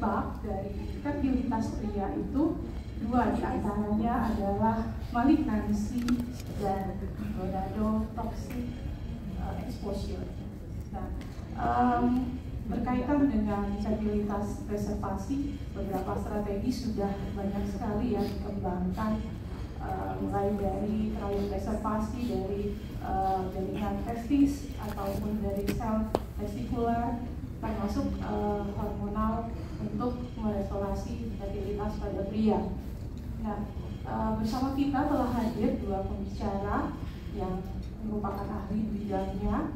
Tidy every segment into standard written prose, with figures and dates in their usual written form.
Sebab dari fertilitas pria itu dua diantaranya adalah malignansi dan gonadotoxic exposure. Nah, berkaitan dengan fertilitas preservasi, beberapa strategi sudah banyak sekali yang dikembangkan, mulai dari cryopreservasi dari jaringan testis ataupun dari sel testikular, termasuk hormonal untuk merestorasi fertilitas pada pria. Nah, bersama kita telah hadir dua pembicara yang merupakan ahli bidangnya.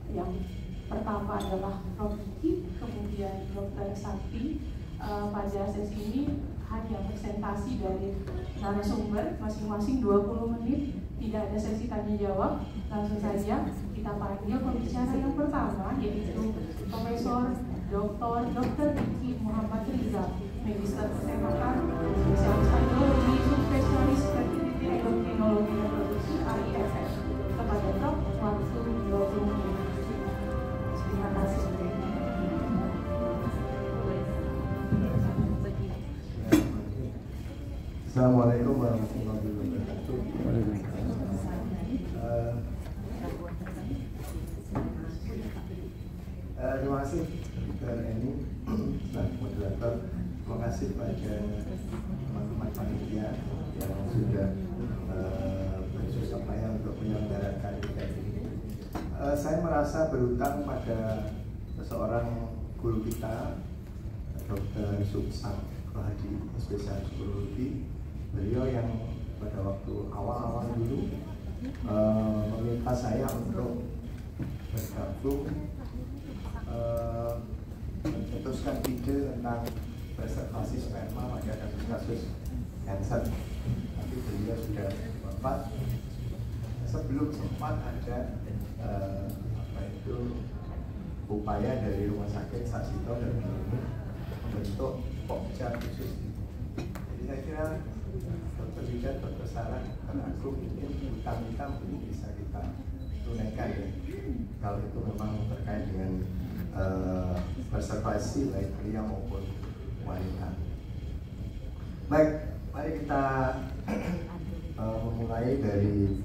Yang pertama adalah Prof. Diki, kemudian Dr. Sakti. Pada sesi ini hanya presentasi dari narasumber masing-masing 20 menit, tidak ada sesi tanya jawab. Langsung saja kita panggil pembicara yang pertama, yaitu Profesor Dr. Diki Muhammad Rizal, Magister Kesehatan, Spesialis Andrologi, Subspesialis Fertility Endokrinologi dan Produksi AIFF. Kepada Prof, waktu 20 menit. Terima kasih. Assalamualaikum warahmatullahi wabarakatuh. Terima kasih Dr. Eni dan moderator. Terima kasih pada teman-teman panitia yang sudah bersusah payah untuk menyelenggarakan event ini. Saya merasa berhutang pada seorang guru kita, Dr. Subsang Rohadi, spesialis urologi. Beliau yang pada waktu awal-awal dulu meminta saya untuk bergabung mencetuskan ide tentang preservasi sperma pada kasus-kasus kanker. Tapi beliau sudah wafat sebelum sempat ada upaya dari Rumah Sakit Sasito dan Klinik membentuk Pokja khusus. Jadi saya kira Dr. Ida, Dr. Sarah, Dr. Agung mungkin hutang-hutang ini bisa kita tunaikan ya. Kalau itu memang terkait dengan preservasi baik pria maupun wanita. Baik, mari kita memulai dari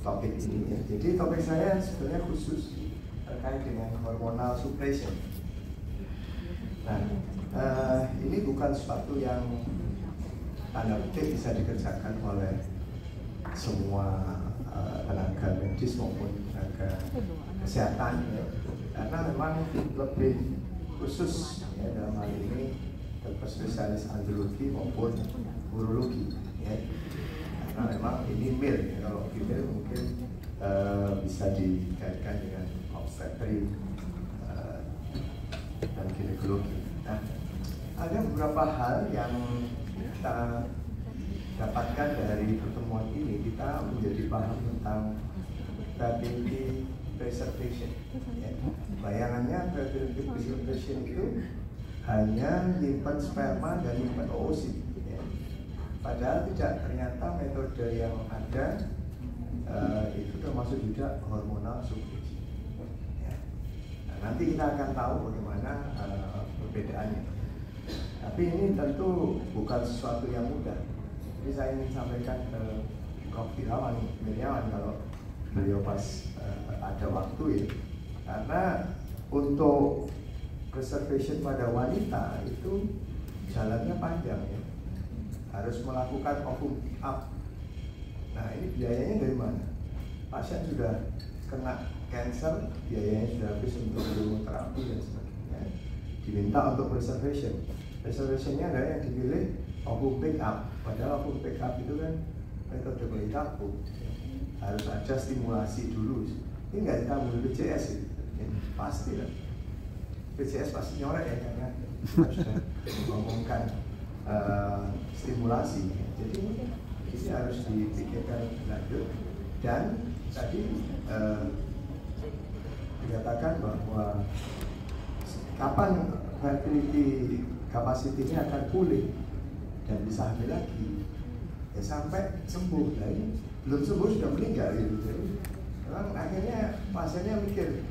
topik ini ya. Jadi topik saya sebenarnya khusus terkait dengan hormonal suppression. Nah, ini bukan sesuatu yang tanda petik bisa dikerjakan oleh semua tenaga medis maupun tenaga kesehatan ya. Karena memang lebih khusus ya, dalam hal ini dokter spesialis andrologi maupun urologi ya. Karena memang ini male ya. Kalau female mungkin bisa dikaitkan dengan obstetri dan ginekologi. Nah, ada beberapa hal yang kita dapatkan dari pertemuan ini. Kita menjadi paham tentang fertility preservation ya. Bayangannya fertility preservation itu hanya nyimpan sperma dan nyimpan oosit ya. Padahal tidak, ternyata metode yang ada itu termasuk juga hormonal suppression ya. Nah, nanti kita akan tahu bagaimana perbedaannya. Tapi ini tentu bukan sesuatu yang mudah. Jadi saya ingin sampaikan ke Prof. Wiryawan kalau beliau pas ada waktu ya. Karena untuk preservation pada wanita itu jalannya panjang ya. Harus melakukan ovum up. Nah, ini biayanya dari mana? Pasien sudah kena cancer, biayanya sudah habis untuk kemoterapi dan sebagainya. Diminta untuk preservation. Preservationnya adalah yang dipilih ovum pick up. Padahal ovum pick up itu kan metode bayi tabung. Harus ada stimulasi dulu. Ini nggak ditambah BPJS itu. Ya, pasti lah. BPJS pasti nyorek ya karena sudah mengomongkan stimulasi. Jadi ini harus dipikirkan lanjut. Dan tadi dikatakan bahwa kapan fertility capacity ini akan pulih dan bisa hamil lagi ya sampai sembuh. Nah, ini belum sembuh sudah meninggal gitu. Jadi memang akhirnya pasiennya mikir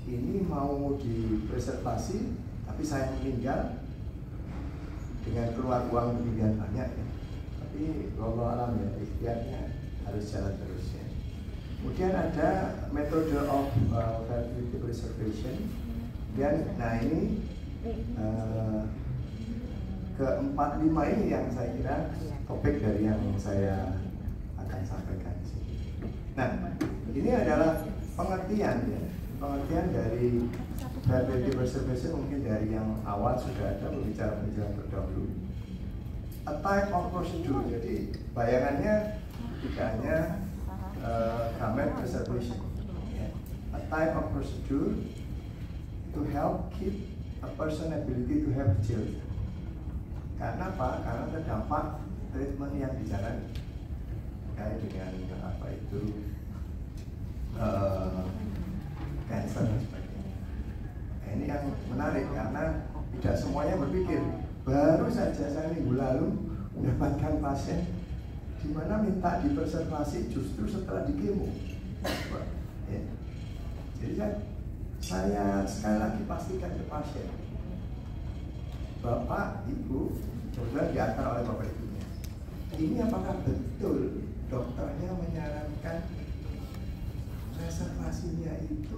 ini mau dipreservasi, tapi saya meninggal dengan keluar uang demikian banyak ya. Tapi wallahu alam ya, ikhtiarnya harus jalan terus ya. Kemudian ada metode of fertility preservation. Dan nah ini keempat lima ini yang saya kira topik dari yang saya akan sampaikan di sini. Nah, ini adalah pengertian ya, pengertian dari fertility preservation mungkin dari yang awal sudah ada pembicaraan terdahulu. A type of procedure, jadi bayangannya tidak hanya gamete preservation, ya. A type of procedure to help keep a person ability to have children. Karena apa? Karena terdampak treatment yang dijalani terkait dengan apa itu cancer dan sebagainya. Nah, ini yang menarik karena tidak semuanya berpikir. Baru saja saya minggu lalu mendapatkan pasien di mana minta dipreservasi justru setelah dikemo. Ya. Jadi saya sekali lagi pastikan ke pasien, Bapak, Ibu, kemudian diantar oleh Bapak Ibunya. Ini apakah betul dokternya menyarankan preservasinya itu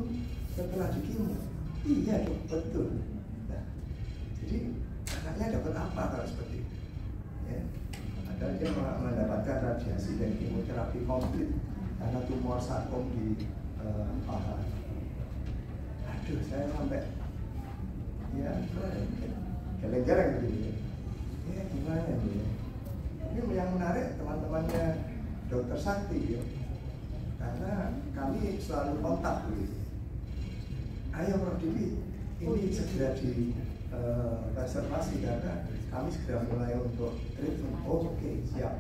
setelah dikemo? Iya dok, betul. Nah, jadi anaknya dapat apa kalau seperti itu? Ya. Ada dia mendapatkan radiasi dan kemoterapi komplit karena tumor sarkom di paha. Aduh, saya sampai ya geleng-geleng begini. Ya gimana nih? Ini yang menarik teman-temannya Dokter Sakti ya, karena kami selalu kontak begitu. Ayo Prof Didi, ini segera di preservasi karena kami segera mulai untuk treatment. Oh, oke, siap.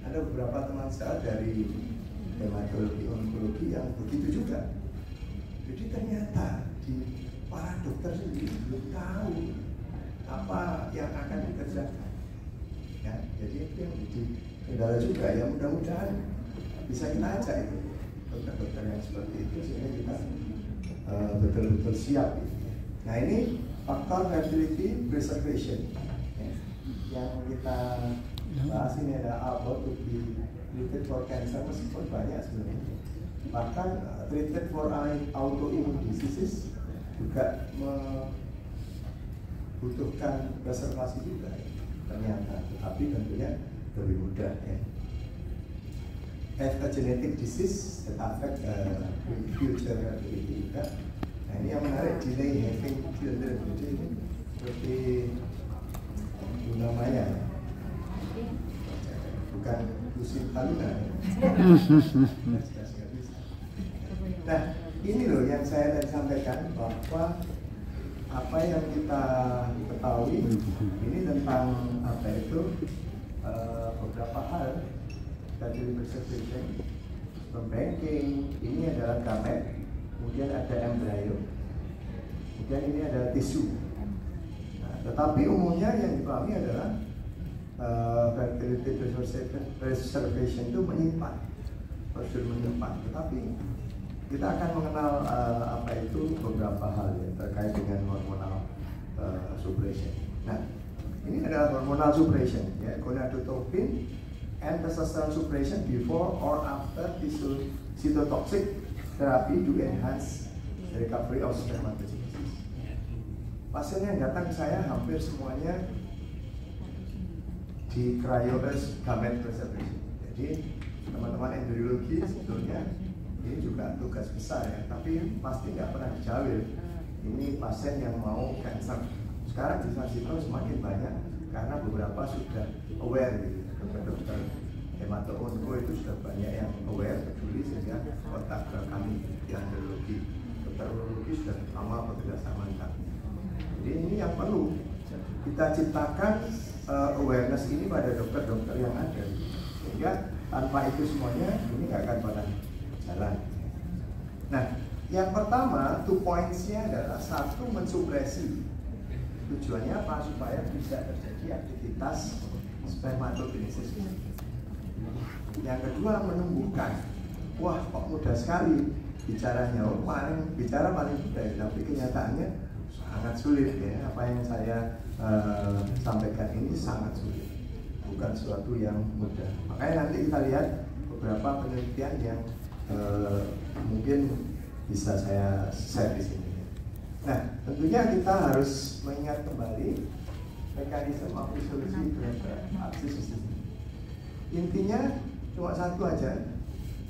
Ada beberapa teman saya dari hematologi onkologi yang begitu juga. Jadi ternyata di para dokter sendiri belum tahu apa yang akan dikerjakan. Ya, jadi itu yang menjadi kendala juga ya. Mudah-mudahan bisa kita ajak itu dokter-dokter yang seperti itu sehingga kita betul-betul siap. Gitu. Nah ini faktor fertility preservation ya, yang kita bahas ini ada how to be treated for cancer, meskipun banyak sebenarnya. Bahkan treated for autoimmune diseases juga membutuhkan preservasi juga ya, ternyata, tapi tentunya lebih mudah ya. Have a genetic disease that affect future fertility juga. Nah ini yang menarik, delay having children. Jadi ini seperti Luna Maya, bukan Lucy Taluna. Nah ini loh yang saya tadi sampaikan, bahwa apa yang kita ketahui ini tentang apa itu beberapa hal dari preservation, banking, ini adalah gamete, kemudian ada embryo, kemudian ini adalah tisu. Nah, tetapi umumnya yang dipahami adalah fertility preservation itu menyimpan, prosedur menyimpan. Tetapi kita akan mengenal apa itu beberapa hal ya, terkait dengan hormonal suppression. Nah, ini adalah hormonal suppression ya, gonadotropin and testosterone suppression before or after cytotoxic therapy to enhance the recovery of spermatogenesis. Pasien yang datang ke saya hampir semuanya di cryoes gamete preservation. Jadi teman-teman embriologi sebetulnya ini juga tugas besar ya, tapi pasti nggak pernah dijawil. Ini pasien yang mau cancer. Sekarang di Sarjito semakin banyak karena beberapa sudah aware gitu. Dokter hematologi itu sudah banyak yang aware, peduli, sehingga kontak ke kami di andrologi. Dokter urologi sudah lama bekerja sama dengan kami. Jadi ini yang perlu kita ciptakan awareness ini pada dokter-dokter yang ada, sehingga tanpa itu semuanya ini nggak akan pernah jalan. Nah, yang pertama 2 points-nya adalah satu, mensupresi. Tujuannya apa? Supaya bisa terjadi aktivitas spermatogenesis. Yang kedua, menumbuhkan. Wah, kok mudah sekali. bicaranya bicara paling mudah, tapi kenyataannya sangat sulit ya. Apa yang saya sampaikan ini sangat sulit, bukan sesuatu yang mudah. Makanya nanti kita lihat beberapa penelitian yang mungkin bisa saya share di sini. Nah, tentunya kita harus mengingat kembali mekanisme absolusi aksis. Intinya cuma satu aja,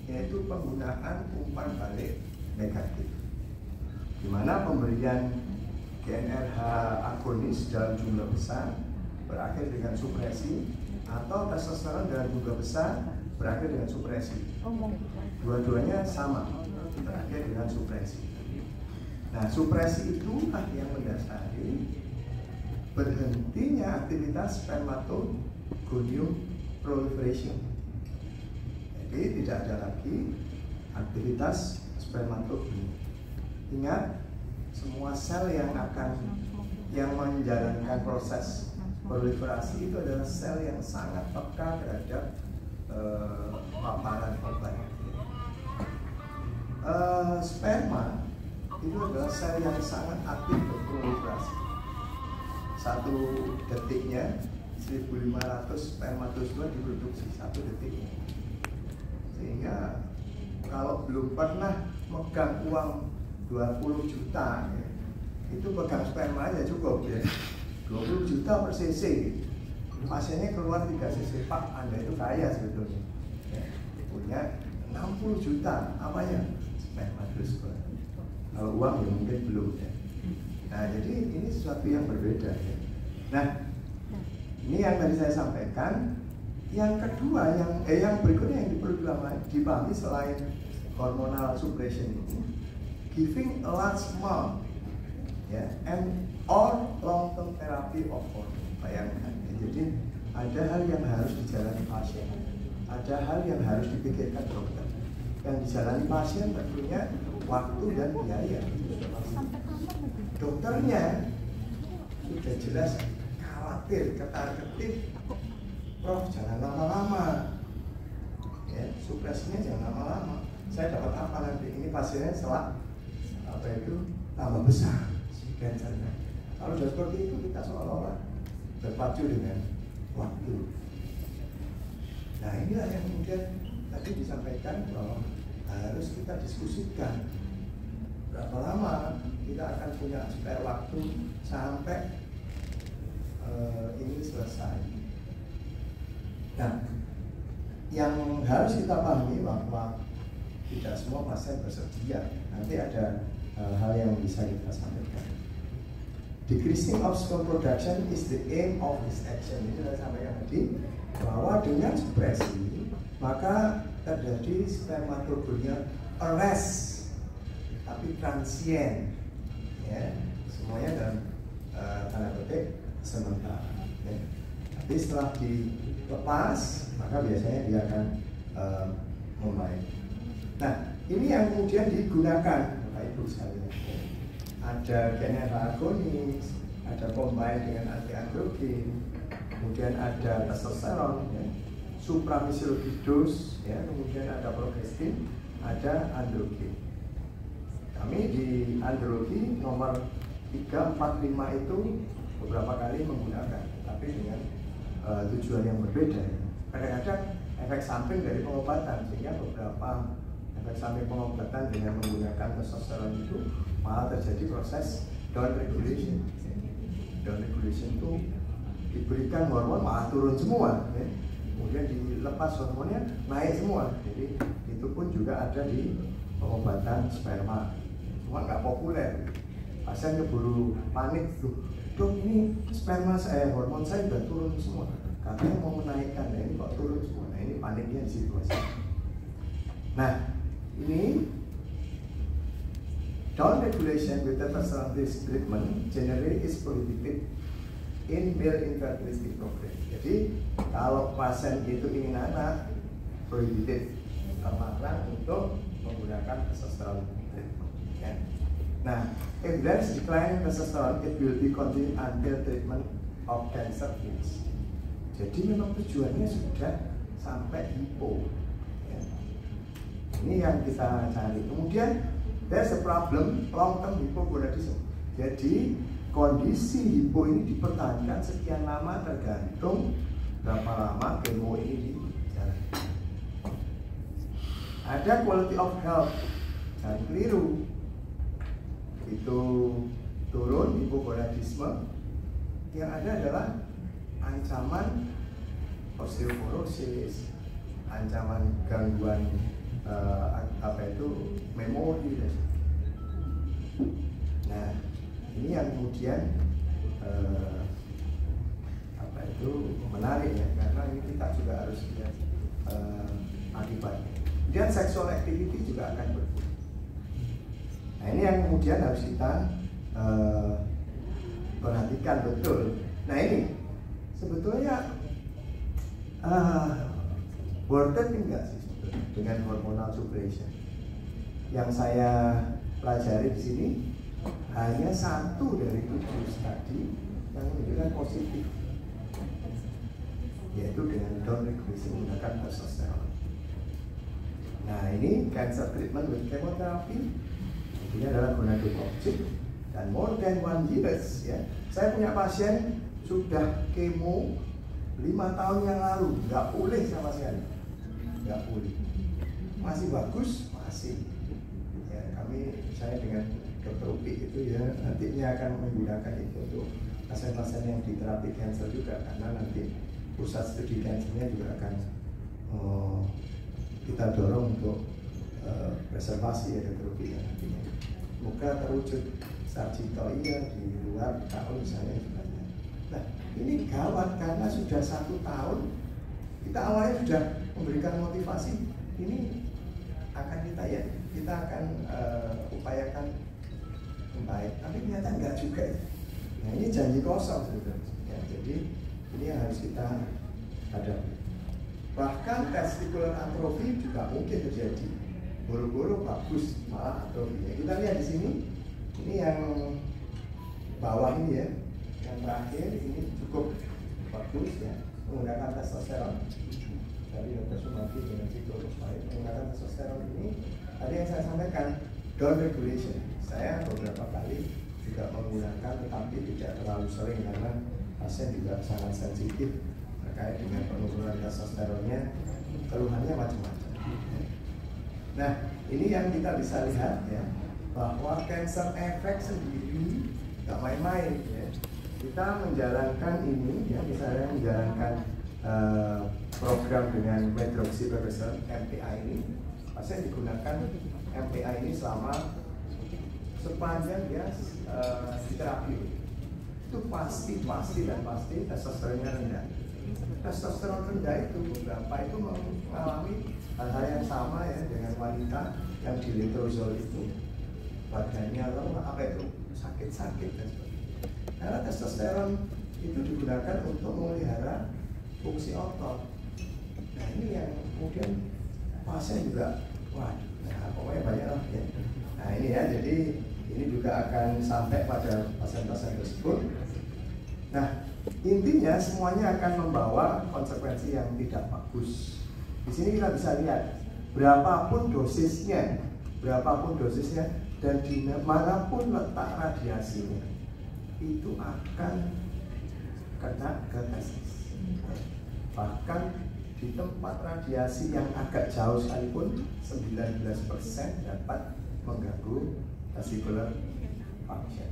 yaitu penggunaan umpan balik negatif, di mana pemberian GnRH agonis dalam jumlah besar berakhir dengan supresi, atau testosteron dalam jumlah besar berakhir dengan supresi. Dua-duanya sama, berakhir dengan supresi. Nah, supresi itulah yang mendasari berhentinya aktivitas spermatogonium proliferation. Jadi tidak ada lagi aktivitas spermatogonium. Ingat, semua sel yang menjalankan proses proliferasi itu adalah sel yang sangat peka terhadap paparan obat. Sperma itu adalah sel yang sangat aktif berproliferasi. Satu detiknya 1.500 spermatozoa diproduksi satu detiknya. Sehingga kalau belum pernah megang uang 20 juta ya, itu pegang sperma aja cukup ya. 20 juta per cc, pasiennya keluar 3 cc. Pak, Anda itu kaya sebetulnya ya. Punya 60 juta apanya? Spermatozoa. Kalau uang ya mungkin belum ya. Nah, jadi ini sesuatu yang berbeda ya. Nah, ini yang tadi saya sampaikan. Yang kedua, yang berikutnya yang perlu dipahami selain hormonal suppression ini, giving a large amount ya, and or long term therapy of hormone. Bayangkan ya. Jadi ada hal yang harus dijalani pasien, ada hal yang harus dipikirkan dokter. Yang dijalani pasien tentunya waktu dan biaya. Dokternya sudah jelas khawatir, ketar-ketir, Prof, jangan lama-lama ya, supresinya jangan lama-lama. Saya dapat apa nanti? Ini pasiennya tambah besar cancernya. Kalau sudah seperti itu, kita seolah-olah berpacu dengan waktu. Nah, inilah yang kemudian tadi disampaikan bahwa harus kita diskusikan berapa lama kita akan punya spare waktu sampai ini selesai. Nah, yang harus kita pahami bahwa tidak semua pasien bersedia. Nanti ada hal yang bisa kita sampaikan. Decreasing of sperm production is the aim of this action. Ini saya sampaikan tadi bahwa dengan supresi maka terjadi spermatogonium arrest, tapi transient, ya, semuanya dalam tanda petik sementara. Ya. Tapi setelah dilepas maka biasanya dia akan membaik. Nah, ini yang kemudian digunakan Bapak Ibu sekalian. Ada GnRH agonis, ada combine dengan anti-androgen, kemudian ada testosteron, ya, supraphysiologis, ya, kemudian ada progestin, ada androgen. Kami di androgen nomor 3, 4, 5 itu beberapa kali menggunakan, tapi dengan tujuan yang berbeda. Kadang-kadang efek samping dari pengobatan, sehingga beberapa efek samping pengobatan dengan menggunakan testosteron itu malah terjadi proses down regulation. Down regulation itu diberikan hormon malah turun semua, ya. Kemudian dilepas hormonnya naik semua. Jadi itu pun juga ada di pengobatan sperma. Cuma nggak populer. Pasien keburu panik tuh, dok ini sperma saya, hormon saya udah turun semua. Katanya mau menaikkan, ya, ini kok turun semua. Nah, ini paniknya di situasi. Nah, ini down regulation with testosterone treatment generally is prohibited in male infertility program. Jadi kalau pasien itu ingin anak, prohibited, terlarang untuk menggunakan testosterone treatment. Ya. Nah, if there is decline testosterone, it will be continued until treatment of cancer finish. Jadi memang tujuannya sudah sampai hipo. Ya. Ini yang kita cari. Kemudian there's a problem long term hypogonadism. Jadi kondisi hipo ini dipertahankan sekian lama tergantung berapa lama kemo ini dijalani. Ada quality of health, jangan keliru. Itu turun hipogonadisme, yang ada adalah ancaman osteoporosis, ancaman gangguan memori. Nah, ini yang kemudian menarik ya, karena ini kita juga harus lihat akibatnya. Kemudian sexual activity juga akan berkurang. Nah, ini yang kemudian harus kita perhatikan betul. Nah, ini sebetulnya worth it enggak sih dengan hormonal suppression? Yang saya pelajari di sini hanya 1 dari 7 studi yang menunjukkan positif, yaitu dengan down regulation menggunakan testosteron. Nah, ini cancer treatment with chemotherapy, ini adalah gonadotropin, dan more than 1 years ya. Saya punya pasien sudah kemo 5 tahun yang lalu, nggak pulih sama sekali, nggak pulih, masih bagus, masih. Ya, saya dengan Dr. Upi itu ya nantinya akan menggunakan itu untuk pasien-pasien yang di terapi cancer juga, karena nanti pusat studi cancernya juga akan kita dorong untuk preservasi ya Dr. Upi ya nantinya. Semoga terwujud sarjito iya di luar tahun misalnya juga. Nah, ini gawat karena sudah 1 tahun kita awalnya sudah memberikan motivasi, ini akan kita akan upayakan membaik, tapi ternyata enggak juga. Nah, ini janji kosong sebetulnya ya, jadi ini yang harus kita hadapi. Bahkan testicular atrofi juga mungkin terjadi, buru-buru bagus malah atrofi ya. Kita lihat di sini, ini yang bawah ini ya, yang terakhir ini cukup bagus ya, menggunakan testosteron. Tadi Dr. Sumaki dengan Ciklophosphamide menggunakan testosteron ini. Tadi yang saya sampaikan down regulation, saya beberapa kali juga menggunakan, tetapi tidak terlalu sering karena pasien juga sangat sensitif terkait dengan penurunan testosteronnya, keluhannya macam-macam. Nah, ini yang kita bisa lihat ya, bahwa cancer effect sendiri nggak main-main ya. Kita menjalankan ini ya, misalnya menjalankan program dengan medroxyprogesterone MPA ini, pasien digunakan MPA ini selama sepanjang dia di terapi. Itu pasti testosteronnya rendah. Testosteron rendah itu beberapa itu mengalami hal-hal yang sama ya dengan wanita yang di letrozol itu, badannya sakit-sakit dan sebagainya. Karena testosteron itu digunakan untuk memelihara fungsi otot. Nah, ini yang kemudian pasien juga, pokoknya banyak lah ya. Nah, ini ya, jadi ini juga akan sampai pada pasien-pasien tersebut. Nah, intinya semuanya akan membawa konsekuensi yang tidak bagus. Di sini kita bisa lihat berapapun dosisnya, dan di manapun letak radiasinya, itu akan kena ke testis. Bahkan di tempat radiasi yang agak jauh sekalipun 19% dapat mengganggu testicular function.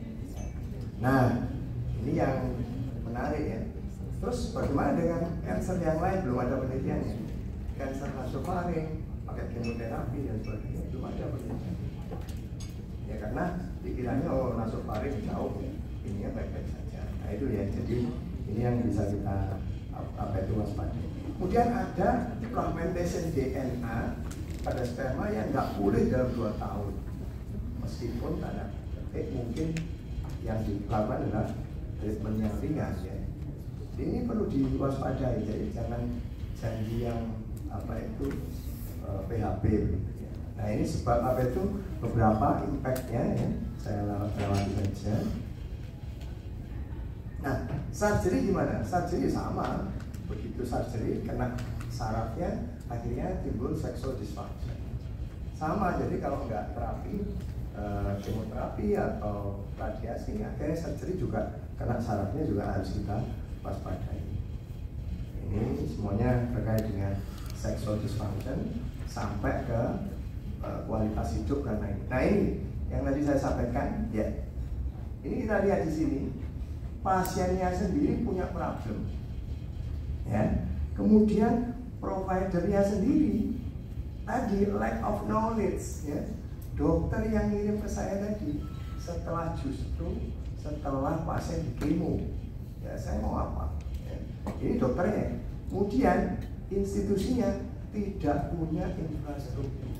Nah, ini yang menarik ya. Terus bagaimana dengan kanker yang lain? Belum ada penelitiannya. Kanker nasofaring pakai kemoterapi dan sebagainya, belum ada penelitian. Ya karena pikirannya nasofaring jauh ya, ininya baik-baik saja. Nah itu ya, jadi ini yang bisa kita waspadai. Kemudian ada fragmentation DNA pada sperma yang nggak pulih dalam 2 tahun, meskipun tanda petik mungkin yang dilakukan adalah treatment yang ringan ya. Ini perlu diwaspadai, jadi jangan janji yang PHP gitu ya. Nah ini sebab beberapa impactnya ya, saya lewati saja. Nah, surgery gimana? Surgery sama, begitu surgery kena sarafnya, akhirnya timbul sexual dysfunction. Sama, jadi kalau nggak terapi, kemoterapi atau radiasi, akhirnya surgery juga kena syaratnya juga harus kita waspadai. Ini semuanya terkait dengan sexual dysfunction sampai ke kualitas hidup dan lain. Nah ini yang tadi saya sampaikan, ya. Ini kita lihat di sini, pasiennya sendiri punya problem, ya. Kemudian providernya sendiri tadi lack of knowledge, ya. Dokter yang ngirim ke saya tadi setelah pasien di kemo, ya saya mau apa? Ya. Ini dokternya. Kemudian institusinya tidak punya infrastruktur.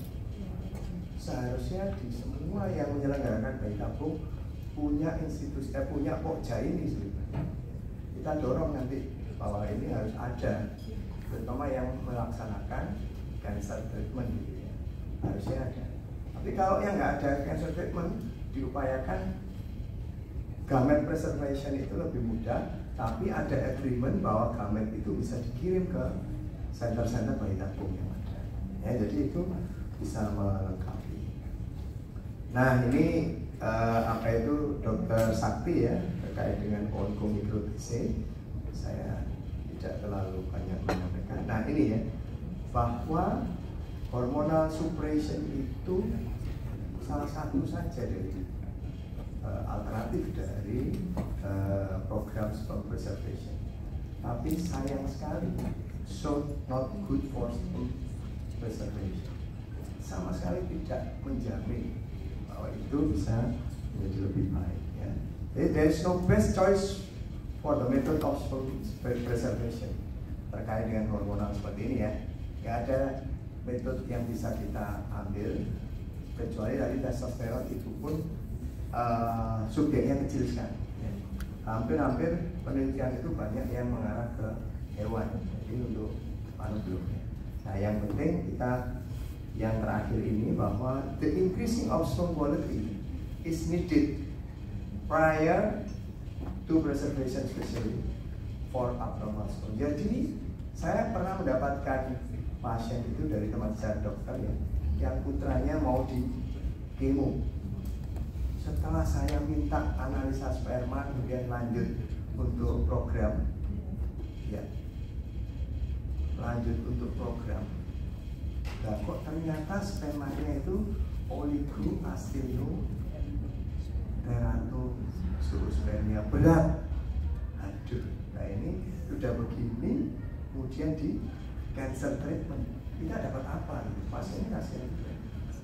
Seharusnya di semua yang menyelenggarakan bayi tabung punya institusi, punya pokja ini sebenarnya. Kita dorong nanti bahwa ini harus ada, terutama yang melaksanakan cancer treatment gitu ya. Harusnya ada. Tapi kalau yang nggak ada cancer treatment, diupayakan gamet preservation itu lebih mudah, tapi ada agreement bahwa gamet itu bisa dikirim ke center-center bayi tabung yang ada. Ya, jadi itu bisa melengkapi. Nah ini apa itu Dr. Sakti ya terkait dengan onkomikro TC. Saya tidak terlalu banyak menyampaikan. Nah ini ya, bahwa hormonal suppression itu salah satu saja dari alternatif dari program sperm preservation. Tapi sayang sekali, so not good for sperm preservation. Sama sekali tidak menjamin bahwa itu bisa menjadi lebih baik. Ya. Jadi there is no best choice for the method of sperm preservation terkait dengan hormonal seperti ini ya. Nggak ada metode yang bisa kita ambil kecuali dari testosteron, itu pun subjeknya kecil sekali. Ya. Hampir-hampir penelitian itu banyak yang mengarah ke hewan, jadi untuk manusia. Nah yang penting kita yang terakhir ini bahwa the increasing of sperm quality is needed prior to preservation, especially for abnormal sperm. Jadi saya pernah mendapatkan pasien itu dari teman saya dokter ya, yang putranya mau di kemo. Setelah saya minta analisa sperma kemudian lanjut untuk program, ya lanjut untuk program. Nah, kok ternyata spermanya itu oligoastino teratospermia berat. Aduh, nah ini sudah begini, kemudian di cancer treatment kita dapat apa? Pasiennya kasihan.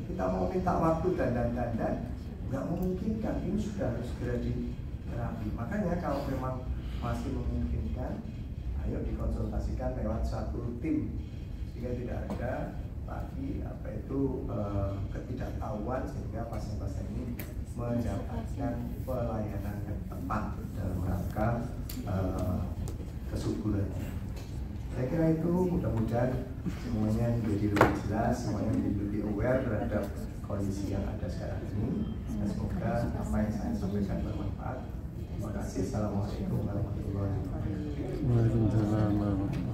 Kita mau minta waktu dan nggak memungkinkan. Ini sudah harus segera di terapi. Makanya kalau memang masih memungkinkan, ayo dikonsultasikan lewat satu tim sehingga tidak ada lagi apa itu ketidaktahuan, sehingga pasien-pasien ini mendapatkan pelayanan yang tepat dalam rangka kesuburannya. Saya kira itu mudah-mudahan semuanya menjadi lebih jelas, semuanya menjadi lebih aware terhadap kondisi yang ada sekarang ini. Dan semoga apa yang saya sampaikan bermanfaat. Terima kasih. Assalamualaikum warahmatullahi wabarakatuh. Waalaikumsalam.